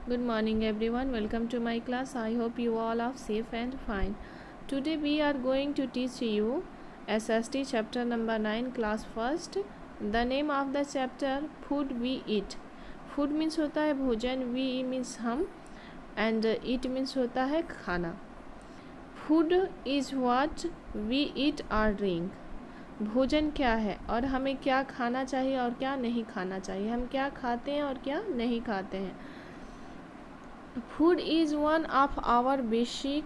Good morning everyone. Welcome to my class. I hope you all are safe and fine. Today we are going to teach you SST chapter number 9 class first. The name of the chapter food we eat. Food means होता है भोजन, we means हम and eat means होता है खाना. Food is what we eat or drink. भोजन क्या है और हमें क्या खाना चाहिए और क्या नहीं खाना चाहिए, हम क्या खाते हैं और क्या नहीं खाते हैं. Food is one of our basic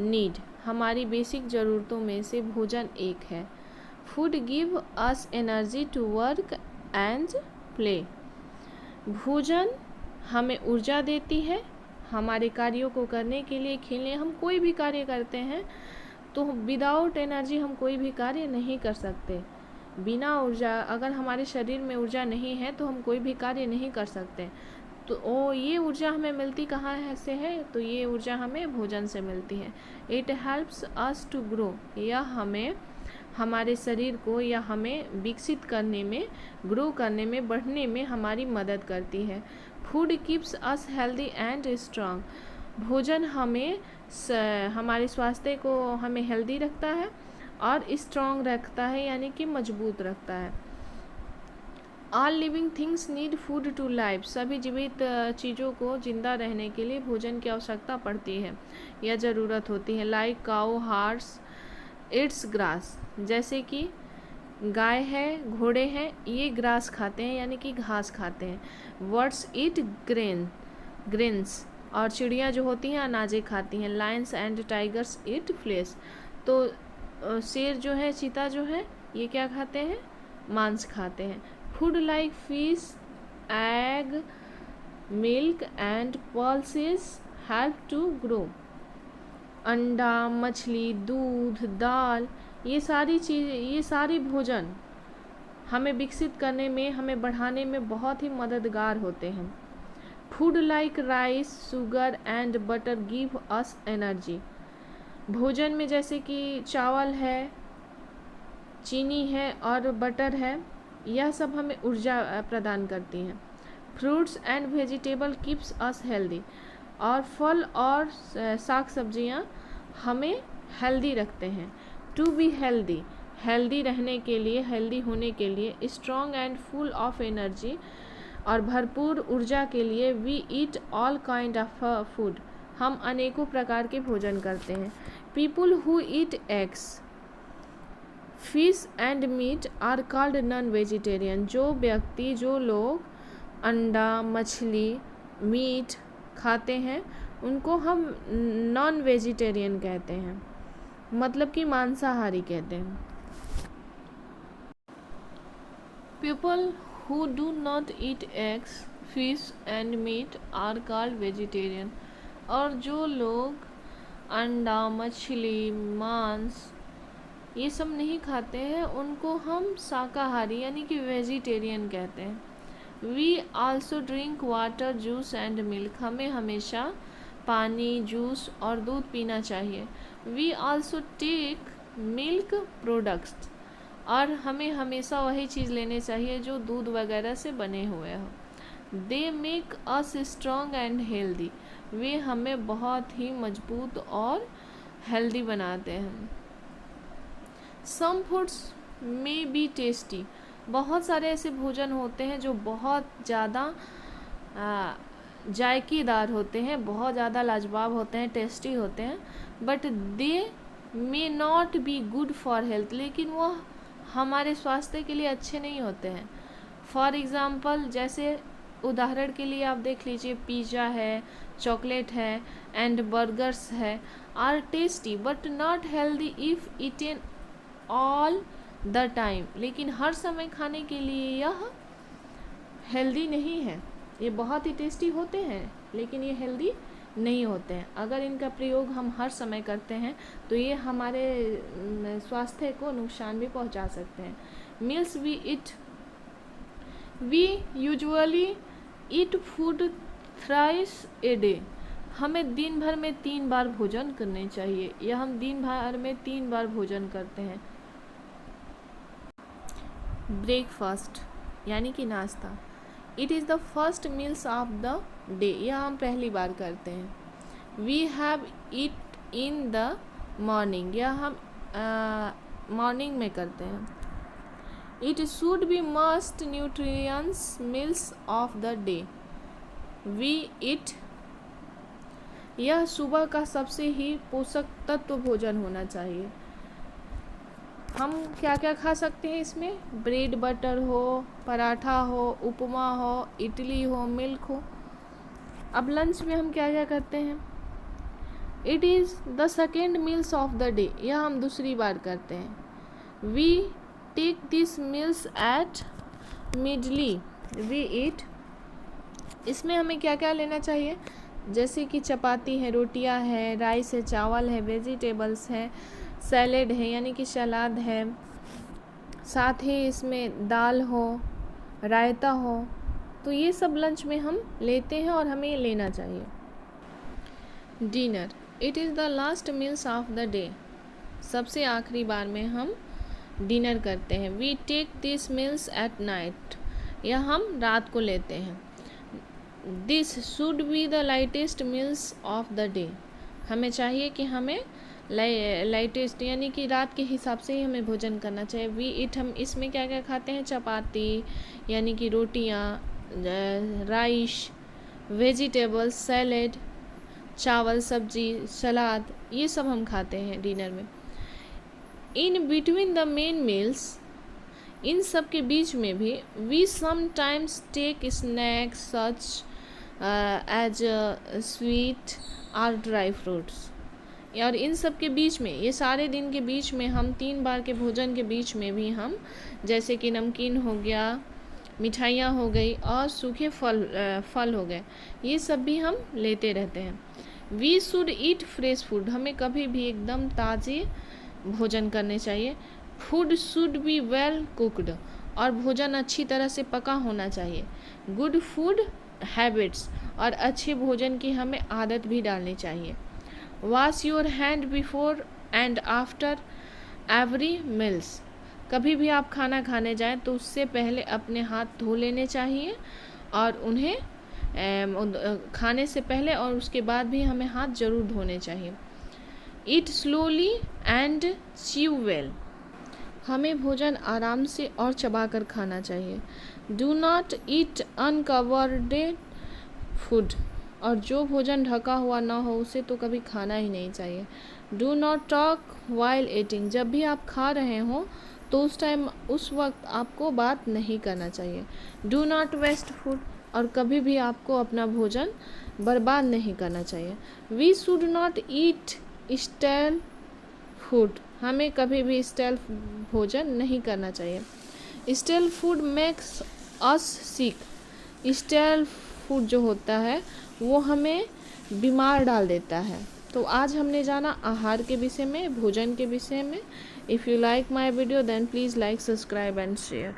need. हमारी बेसिक ज़रूरतों में से भोजन एक है. Food give us energy to work and play. भोजन हमें ऊर्जा देती है हमारे कार्यों को करने के लिए, खेलने. हम कोई भी कार्य करते हैं तो विदाउट एनर्जी हम कोई भी कार्य नहीं कर सकते. बिना ऊर्जा, अगर हमारे शरीर में ऊर्जा नहीं है तो हम कोई भी कार्य नहीं कर सकते. तो ये ऊर्जा हमें मिलती कहाँ से है? तो ये ऊर्जा हमें भोजन से मिलती है. It helps us to grow. यह हमें हमारे शरीर को या हमें विकसित करने में, ग्रो करने में, बढ़ने में हमारी मदद करती है. Food keeps us healthy and strong. भोजन हमें हमारे स्वास्थ्य को हमें हेल्दी रखता है और स्ट्रांग रखता है, यानी कि मजबूत रखता है. All living things need food to life. सभी जीवित चीज़ों को जिंदा रहने के लिए भोजन की आवश्यकता पड़ती है या ज़रूरत होती है. Like cow, horse eats grass. जैसे कि गाय है, घोड़े हैं, ये ग्रास खाते हैं यानी कि घास खाते हैं. Birds eat grains. और चिड़िया जो होती हैं अनाजें खाती हैं. Lions and tigers eat flesh. तो शेर जो है, चीता जो है, ये क्या खाते हैं? मांस खाते हैं. Food like fish, egg, milk and pulses help to grow. अंडा, मछली, दूध, दाल, ये सारी भोजन हमें विकसित करने में, हमें बढ़ाने में बहुत ही मददगार होते हैं. Food like rice, sugar and butter give us energy. भोजन में जैसे कि चावल है, चीनी है और बटर है, यह सब हमें ऊर्जा प्रदान करती हैं. Fruits and vegetable keeps us healthy. और फल और साग सब्जियां हमें हेल्दी रखते हैं. To be healthy. हेल्दी रहने के लिए, हेल्दी होने के लिए, strong and full of energy और भरपूर ऊर्जा के लिए, we eat all kind of food. हम अनेकों प्रकार के भोजन करते हैं. People who eat eggs, fish and meat are called non vegetarian. जो लोग अंडा, मछली, मीट खाते हैं उनको हम नॉन वेजिटेरियन कहते हैं, मतलब कि मांसाहारी कहते हैं. People who do not eat eggs, fish and meat are called vegetarian. और जो लोग अंडा, मछली, मांस ये सब नहीं खाते हैं उनको हम शाकाहारी यानी कि वेजिटेरियन कहते हैं. We also drink water, juice and milk. हमें हमेशा पानी, जूस और दूध पीना चाहिए. We also take milk products. और हमें हमेशा वही चीज़ लेने चाहिए जो दूध वगैरह से बने हुए हो. They make us strong and healthy. वे हमें बहुत ही मजबूत और हेल्दी बनाते हैं. Some foods may be tasty. बहुत सारे ऐसे भोजन होते हैं जो बहुत ज़्यादा जायकेदार होते हैं, बहुत ज़्यादा लाजवाब होते हैं, टेस्टी होते हैं. But they may not be good for health. लेकिन वो हमारे स्वास्थ्य के लिए अच्छे नहीं होते हैं. फॉर एग्ज़ाम्पल, जैसे उदाहरण के लिए आप देख लीजिए, पिज़्ज़ा है, चॉकलेट है एंड बर्गर्स है, are tasty but not healthy if eaten all the time. लेकिन हर समय खाने के लिए यह हेल्दी नहीं है. ये बहुत ही टेस्टी होते हैं लेकिन ये हेल्दी नहीं होते हैं. अगर इनका प्रयोग हम हर समय करते हैं तो ये हमारे स्वास्थ्य को नुकसान भी पहुंचा सकते हैं. Meals we usually eat food thrice a day. हमें दिन भर में 3 बार भोजन करने चाहिए या हम दिन भर में 3 बार भोजन करते हैं. ब्रेकफास्ट यानी कि नाश्ता. It is the first meals of the day, यह हम पहली बार करते हैं। We have it in the morning, यह हम मॉर्निंग में करते हैं। It should be must nutrients meals of the day, we eat, यह सुबह का सबसे ही पोषक तत्व भोजन होना चाहिए। हम क्या क्या खा सकते हैं इसमें, ब्रेड बटर हो, पराठा हो, उपमा हो, इडली हो, मिल्क हो। अब लंच में हम क्या क्या करते हैं, it is the second meals of the day, यह हम दूसरी बार करते हैं। We take this meals at midday, we eat, इसमें हमें क्या क्या लेना चाहिए, जैसे कि चपाती है, रोटियां है, राइस है, चावल है, वेजिटेबल्स है, सैलेड है यानी कि सलाद है, साथ ही इसमें दाल हो, रायता हो, तो ये सब लंच में हम लेते हैं और हमें लेना चाहिए। Dinner, it is the last meals of the day, सबसे आखिरी बार में हम डिनर करते हैं। We take this meals at night, यह हम रात को लेते हैं। This should be the lightest meals of the day, हमें चाहिए कि हमें लाइटेस्ट यानी कि रात के हिसाब से ही हमें भोजन करना चाहिए। वी इट, हम इसमें क्या क्या खाते हैं, चपाती यानी कि रोटियां, राइस, वेजिटेबल्स, सैलेड, चावल, सब्जी, सलाद, ये सब हम खाते हैं डिनर में। In between the main meals, इन सब के बीच में भी we sometimes take snacks such as sweet और ड्राई फ्रूट्स, और इन सब के बीच में, ये सारे दिन के बीच में हम 3 बार के भोजन के बीच में भी हम जैसे कि नमकीन हो गया, मिठाइयाँ हो गई और सूखे फल हो गए, ये सब भी हम लेते रहते हैं। We should eat fresh food, हमें कभी भी एकदम ताज़े भोजन करने चाहिए। Food should be well cooked, और भोजन अच्छी तरह से पका होना चाहिए। गुड फूड हैबिट्स, और अच्छे भोजन की हमें आदत भी डालनी चाहिए। Wash your hand before and after every meals, कभी भी आप खाना खाने जाएं तो उससे पहले अपने हाथ धो लेने चाहिए, और उन्हें खाने से पहले और उसके बाद भी हमें हाथ जरूर धोने चाहिए। ईट स्लोली एंड च्यू वेल, हमें भोजन आराम से और चबाकर खाना चाहिए। Do not eat uncovered food, और जो भोजन ढका हुआ ना हो उसे तो कभी खाना ही नहीं चाहिए। Do not talk while eating, जब भी आप खा रहे हो तो उस वक्त आपको बात नहीं करना चाहिए। डू नॉट वेस्ट फूड, और कभी भी आपको अपना भोजन बर्बाद नहीं करना चाहिए। We should not eat stale food, हमें कभी भी स्टेल भोजन नहीं करना चाहिए। Stale food makes us sick, stale food जो होता है वो हमें बीमार डाल देता है। तो आज हमने जाना आहार के विषय में, भोजन के विषय में। If you like my video then please like, subscribe and share.